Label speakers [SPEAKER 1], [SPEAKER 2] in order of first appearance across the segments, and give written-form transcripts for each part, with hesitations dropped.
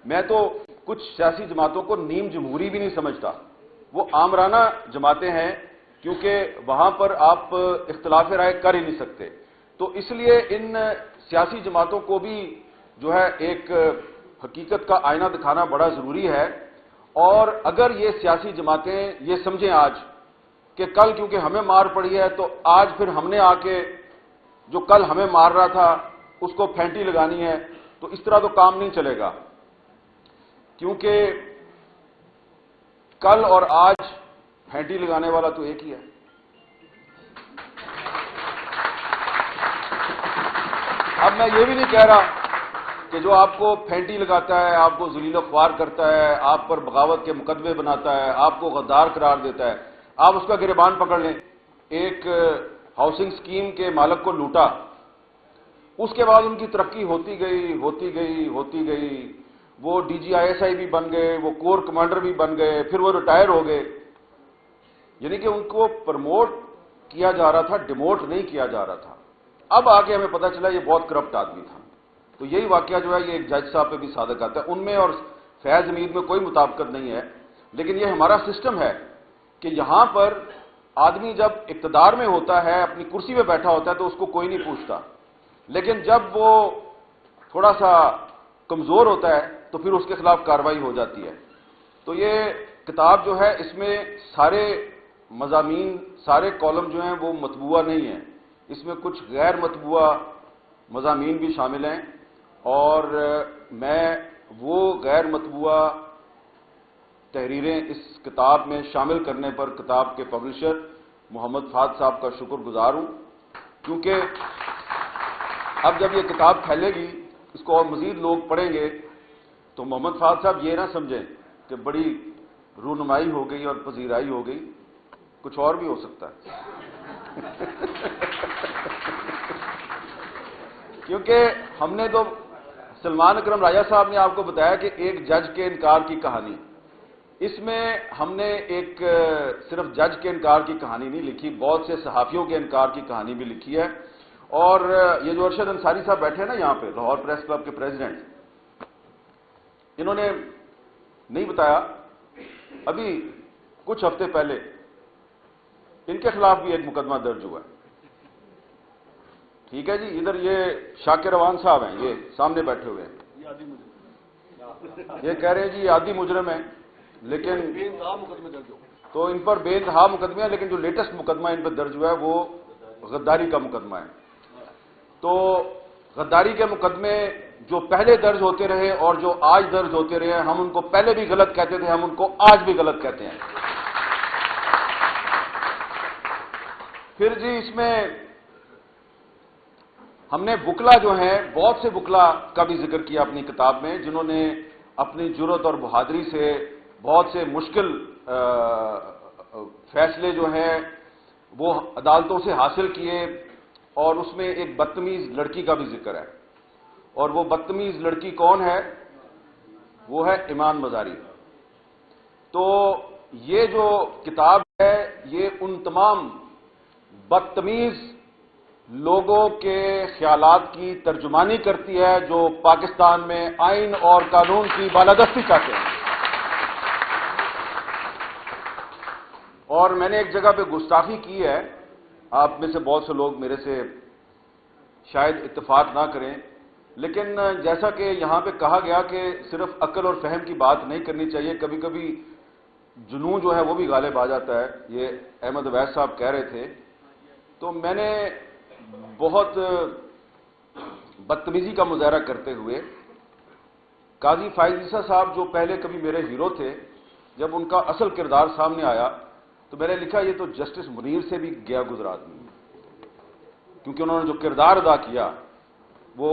[SPEAKER 1] میں تو کچھ سیاسی جماعتوں کو نیم جمہوری بھی نہیں سمجھتا، وہ آمرانہ جماعتیں ہیں، کیونکہ وہاں پر آپ اختلاف رائے کر ہی نہیں سکتے۔ تو اس لیے ان سیاسی جماعتوں کو بھی جو ہے ایک حقیقت کا آئینہ دکھانا بڑا ضروری ہے، اور اگر یہ سیاسی جماعتیں یہ سمجھیں آج کہ کل کیونکہ ہمیں مار پڑی ہے تو آج پھر ہم نے آ کے جو کل ہمیں مار رہا تھا اس کو پھینٹی لگانی ہے، تو اس طرح تو کام نہیں چلے گا، کیونکہ کل اور آج پھینٹی لگانے والا تو ایک ہی ہے۔ اب میں یہ بھی نہیں کہہ رہا کہ جو آپ کو پھینٹی لگاتا ہے، آپ کو ذلیل و خوار کرتا ہے، آپ پر بغاوت کے مقدمے بناتا ہے، آپ کو غدار قرار دیتا ہے، آپ اس کا گریبان پکڑ لیں۔ ایک ہاؤسنگ سکیم کے مالک کو لوٹا، اس کے بعد ان کی ترقی ہوتی گئی، وہ D G I S I بھی بن گئے، وہ کور کمانڈر بھی بن گئے، پھر وہ ریٹائر ہو گئے، یعنی کہ ان کو پروموٹ کیا جا رہا تھا، ڈیموٹ نہیں کیا جا رہا تھا۔ اب آگے ہمیں پتہ چلا یہ بہت کرپٹ آدمی تھا۔ تو یہی واقعہ جو ہے یہ ایک جج صاحب پہ بھی صادق آتا ہے، ان میں اور فیض حمید میں کوئی مطابقت نہیں ہے، لیکن یہ ہمارا سسٹم ہے کہ یہاں پر آدمی جب اقتدار میں ہوتا ہے، اپنی کرسی پہ بیٹھا ہوتا ہے تو اس کو کوئی نہیں پوچھتا، لیکن جب وہ تھوڑا سا کمزور ہوتا ہے تو پھر اس کے خلاف کارروائی ہو جاتی ہے۔ تو یہ کتاب جو ہے اس میں سارے مضامین، سارے کالم جو ہیں وہ مطبوعہ نہیں ہیں، اس میں کچھ غیر مطبوعہ مضامین بھی شامل ہیں، اور میں وہ غیر مطبوعہ تحریریں اس کتاب میں شامل کرنے پر کتاب کے پبلشر محمد فہد صاحب کا شکر گزار ہوں، کیونکہ اب جب یہ کتاب پھیلے گی، اس کو اور مزید لوگ پڑھیں گے، تو محمد فہد صاحب یہ نہ سمجھیں کہ بڑی رونمائی ہو گئی اور پذیرائی ہو گئی، کچھ اور بھی ہو سکتا ہے۔ کیونکہ ہم نے تو سلمان اکرم راجہ صاحب نے آپ کو بتایا کہ ایک جج کے انکار کی کہانی، اس میں ہم نے ایک صرف جج کے انکار کی کہانی نہیں لکھی، بہت سے صحافیوں کے انکار کی کہانی بھی لکھی ہے، اور یہ جو ارشد انصاری صاحب بیٹھے ہیں نا یہاں پہ، لاہور پریس کلب کے پریزیڈنٹ، انہوں نے نہیں بتایا، ابھی کچھ ہفتے پہلے ان کے خلاف بھی ایک مقدمہ درج ہوا ہے۔ ٹھیک ہے جی، ادھر یہ شاکر روان صاحب ہیں، یہ سامنے بیٹھے ہوئے ہیں، یہ کہہ رہے ہیں جی یہ عادی مجرم ہے، لیکن تو ان پر بے انتہا مقدمے ہیں، لیکن جو لیٹسٹ مقدمہ ان پر درج ہوا ہے وہ غداری کا مقدمہ ہے۔ تو غداری کے مقدمے جو پہلے درج ہوتے رہے اور جو آج درج ہوتے رہے، ہم ان کو پہلے بھی غلط کہتے تھے، ہم ان کو آج بھی غلط کہتے ہیں۔ پھر جی اس میں ہم نے وکلا جو ہیں، بہت سے وکلا کا بھی ذکر کیا اپنی کتاب میں، جنہوں نے اپنی جرأت اور بہادری سے بہت سے مشکل فیصلے جو ہیں وہ عدالتوں سے حاصل کیے، اور اس میں ایک بدتمیز لڑکی کا بھی ذکر ہے، اور وہ بدتمیز لڑکی کون ہے؟ وہ ہے ایمان مزاری۔ تو یہ جو کتاب ہے یہ ان تمام بدتمیز لوگوں کے خیالات کی ترجمانی کرتی ہے جو پاکستان میں آئین اور قانون کی بالادستی چاہتے ہیں۔ اور میں نے ایک جگہ پہ گستاخی کی ہے، آپ میں سے بہت سے لوگ میرے سے شاید اتفاق نہ کریں، لیکن جیسا کہ یہاں پہ کہا گیا کہ صرف عقل اور فہم کی بات نہیں کرنی چاہیے، کبھی کبھی جنون جو ہے وہ بھی غالب آ جاتا ہے، یہ احمد اویس صاحب کہہ رہے تھے۔ تو میں نے بہت بدتمیزی کا مظاہرہ کرتے ہوئے قاضی فائز عیسیٰ صاحب جو پہلے کبھی میرے ہیرو تھے، جب ان کا اصل کردار سامنے آیا تو میں نے لکھا یہ تو جسٹس منیر سے بھی گیا گزرا آدمی ہے، کیونکہ انہوں نے جو کردار ادا کیا وہ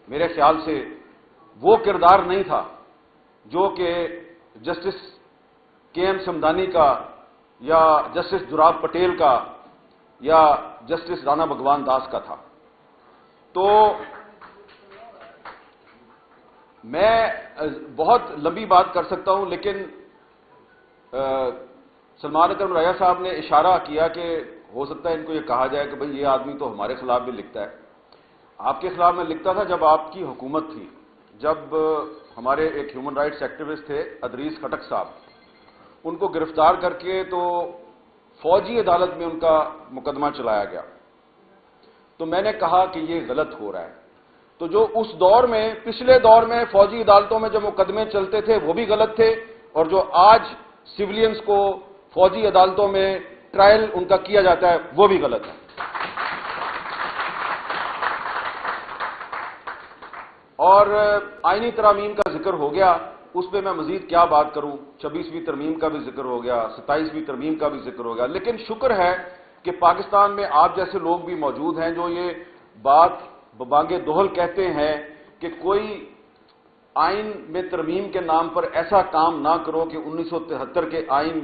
[SPEAKER 1] میرے خیال سے وہ کردار نہیں تھا جو کہ جسٹس کے ایم سمدانی کا یا جسٹس دوراب پٹیل کا یا جسٹس رانا بھگوان داس کا تھا۔ تو میں بہت لمبی بات کر سکتا ہوں، لیکن سلمان اکرم راجہ صاحب نے اشارہ کیا کہ ہو سکتا ہے ان کو یہ کہا جائے کہ بھئی یہ آدمی تو ہمارے خلاف بھی لکھتا ہے۔ آپ کے خلاف میں لکھتا تھا جب آپ کی حکومت تھی، جب ہمارے ایک ہیومن رائٹس ایکٹیوسٹ تھے ادریس خٹک صاحب، ان کو گرفتار کر کے تو فوجی عدالت میں ان کا مقدمہ چلایا گیا، تو میں نے کہا کہ یہ غلط ہو رہا ہے۔ تو جو اس دور میں، پچھلے دور میں فوجی عدالتوں میں جو مقدمے چلتے تھے وہ بھی غلط تھے، اور جو آج سیولینز کو فوجی عدالتوں میں ٹرائل ان کا کیا جاتا ہے وہ بھی غلط ہے۔ اور آئینی ترامیم کا ذکر ہو گیا، اس پہ میں مزید کیا بات کروں، 26ویں ترمیم کا بھی ذکر ہو گیا، 27ویں ترمیم کا بھی ذکر ہو گیا، لیکن شکر ہے کہ پاکستان میں آپ جیسے لوگ بھی موجود ہیں جو یہ بات ببانگ دوہل کہتے ہیں کہ کوئی آئین میں ترمیم کے نام پر ایسا کام نہ کرو کہ 1973 کے آئین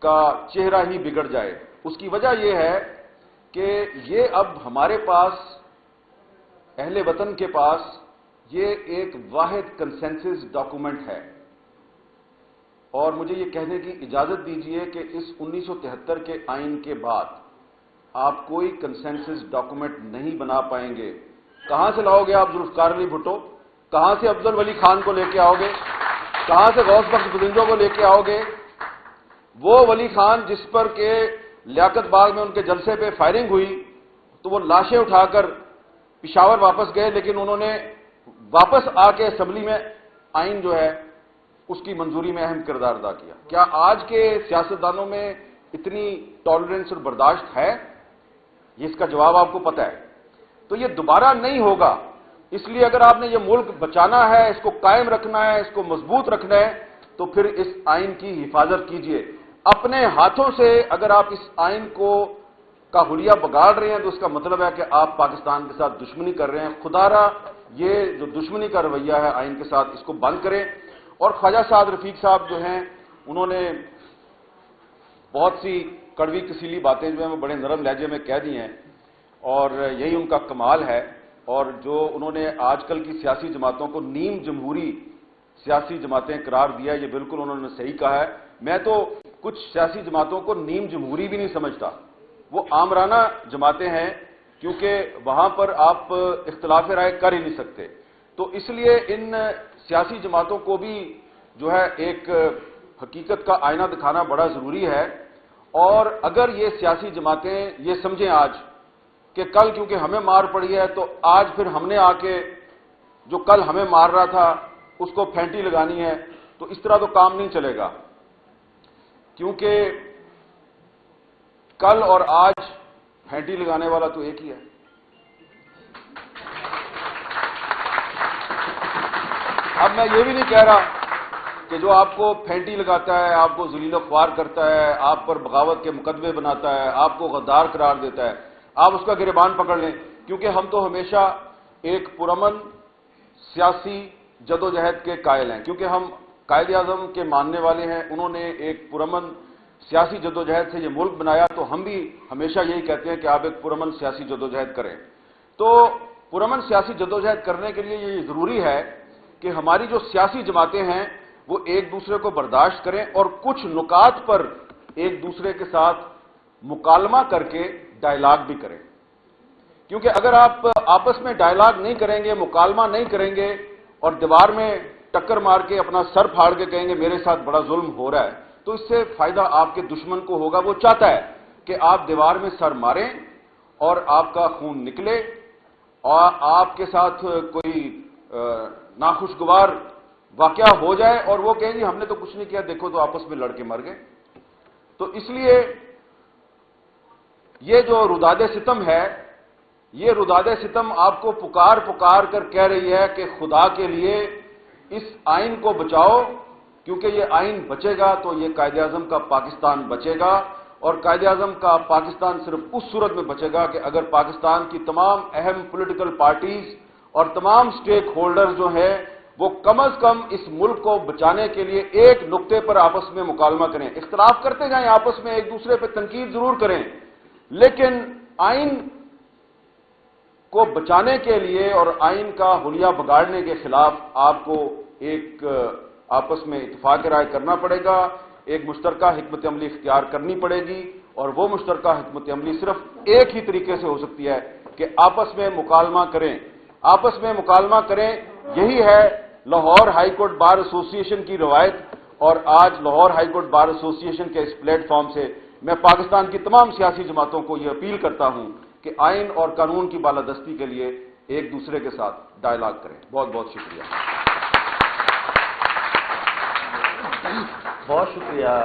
[SPEAKER 1] کا چہرہ ہی بگڑ جائے۔ اس کی وجہ یہ ہے کہ یہ اب ہمارے پاس، اہل وطن کے پاس، یہ ایک واحد کنسنسس ڈاکومنٹ ہے، اور مجھے یہ کہنے کی اجازت دیجئے کہ اس 1973 کے آئین کے بعد آپ کوئی کنسنسس ڈاکومنٹ نہیں بنا پائیں گے۔ کہاں سے لاؤ گے آپ ذوالفقار علی بھٹو؟ کہاں سے افضل ولی خان کو لے کے آؤ گے؟ کہاں سے غوث بخش بزنجو کو لے کے آؤ گے؟ وہ ولی خان جس پر کہ لیاقت باغ میں ان کے جلسے پہ فائرنگ ہوئی تو وہ لاشیں اٹھا کر پشاور واپس گئے، لیکن انہوں نے واپس آ کے اسمبلی میں آئین جو ہے اس کی منظوری میں اہم کردار ادا کیا۔ کیا آج کے سیاستدانوں میں اتنی ٹالرنس اور برداشت ہے؟ یہ اس کا جواب آپ کو پتہ ہے۔ تو یہ دوبارہ نہیں ہوگا، اس لیے اگر آپ نے یہ ملک بچانا ہے، اس کو قائم رکھنا ہے، اس کو مضبوط رکھنا ہے، تو پھر اس آئین کی حفاظت کیجئے اپنے ہاتھوں سے۔ اگر آپ اس آئین کا حلیہ بگاڑ رہے ہیں تو اس کا مطلب ہے کہ آپ پاکستان کے ساتھ دشمنی کر رہے ہیں۔ خدا را یہ جو دشمنی کا رویہ ہے آئین کے ساتھ، اس کو بند کریں۔ اور خواجہ سعد رفیق صاحب جو ہیں، انہوں نے بہت سی کڑوی کسیلی باتیں جو ہیں وہ بڑے نرم لہجے میں کہہ دی ہیں، اور یہی ان کا کمال ہے۔ اور جو انہوں نے آج کل کی سیاسی جماعتوں کو نیم جمہوری سیاسی جماعتیں قرار دیا، یہ بالکل انہوں نے صحیح کہا ہے۔ میں تو کچھ سیاسی جماعتوں کو نیم جمہوری بھی نہیں سمجھتا، وہ آمرانہ جماعتیں ہیں، کیونکہ وہاں پر آپ اختلاف رائے کر ہی نہیں سکتے۔ تو اس لیے ان سیاسی جماعتوں کو بھی جو ہے ایک حقیقت کا آئینہ دکھانا بڑا ضروری ہے۔ اور اگر یہ سیاسی جماعتیں یہ سمجھیں آج کہ کل کیونکہ ہمیں مار پڑی ہے تو آج پھر ہم نے آ کے جو کل ہمیں مار رہا تھا اس کو پھینٹی لگانی ہے، تو اس طرح تو کام نہیں چلے گا، کیونکہ کل اور آج پھینٹی لگانے والا تو ایک ہی ہے۔ اب میں یہ بھی نہیں کہہ رہا کہ جو آپ کو پھینٹی لگاتا ہے، آپ کو ذلیل و خوار کرتا ہے، آپ پر بغاوت کے مقدمے بناتا ہے، آپ کو غدار قرار دیتا ہے، آپ اس کا گریبان پکڑ لیں، کیونکہ ہم تو ہمیشہ ایک پرامن سیاسی جدوجہد کے قائل ہیں، کیونکہ ہم قائد اعظم کے ماننے والے ہیں۔ انہوں نے ایک پرامن سیاسی جدوجہد سے یہ ملک بنایا، تو ہم بھی ہمیشہ یہی کہتے ہیں کہ آپ ایک پرامن سیاسی جدوجہد کریں۔ تو پرامن سیاسی جدوجہد کرنے کے لیے یہ ضروری ہے کہ ہماری جو سیاسی جماعتیں ہیں وہ ایک دوسرے کو برداشت کریں اور کچھ نکات پر ایک دوسرے کے ساتھ مکالمہ کر کے ڈائیلاگ بھی کریں، کیونکہ اگر آپ آپس میں ڈائیلاگ نہیں کریں گے، مکالمہ نہیں کریں گے، اور دیوار میں ٹکر مار کے اپنا سر پھاڑ کے کہیں گے میرے ساتھ بڑا ظلم ہو رہا ہے، تو اس سے فائدہ آپ کے دشمن کو ہوگا۔ وہ چاہتا ہے کہ آپ دیوار میں سر ماریں اور آپ کا خون نکلے اور آپ کے ساتھ کوئی ناخوشگوار واقعہ ہو جائے اور وہ کہیں گے ہم نے تو کچھ نہیں کیا، دیکھو تو آپس میں لڑ کے مر گئے۔ تو اس لیے یہ جو روداد ستم ہے، یہ روداد ستم آپ کو پکار پکار کر کہہ رہی ہے کہ خدا کے لیے اس آئین کو بچاؤ، کیونکہ یہ آئین بچے گا تو یہ قائد اعظم کا پاکستان بچے گا، اور قائد اعظم کا پاکستان صرف اس صورت میں بچے گا کہ اگر پاکستان کی تمام اہم پولیٹیکل پارٹیز اور تمام سٹیک ہولڈر جو ہیں وہ کم از کم اس ملک کو بچانے کے لیے ایک نقطے پر آپس میں مکالمہ کریں۔ اختلاف کرتے جائیں، آپس میں ایک دوسرے پہ تنقید ضرور کریں، لیکن آئین کو بچانے کے لیے اور آئین کا حلیہ بگاڑنے کے خلاف آپ کو ایک آپس میں اتفاق رائے کرنا پڑے گا، ایک مشترکہ حکمت عملی اختیار کرنی پڑے گی، اور وہ مشترکہ حکمت عملی صرف ایک ہی طریقے سے ہو سکتی ہے کہ آپس میں مکالمہ کریں، آپس میں مکالمہ کریں۔ یہی ہے لاہور ہائی کورٹ بار ایسوسی ایشن کی روایت اور آج لاہور ہائی کورٹ بار ایسوسی ایشن کے اس پلیٹ فارم سے میں پاکستان کی تمام سیاسی جماعتوں کو یہ اپیل کرتا ہوں کہ آئین اور قانون کی بالادستی کے لیے ایک دوسرے کے ساتھ ڈائلاگ کریں. بہت بہت شکریہ.
[SPEAKER 2] بہت شکریہ.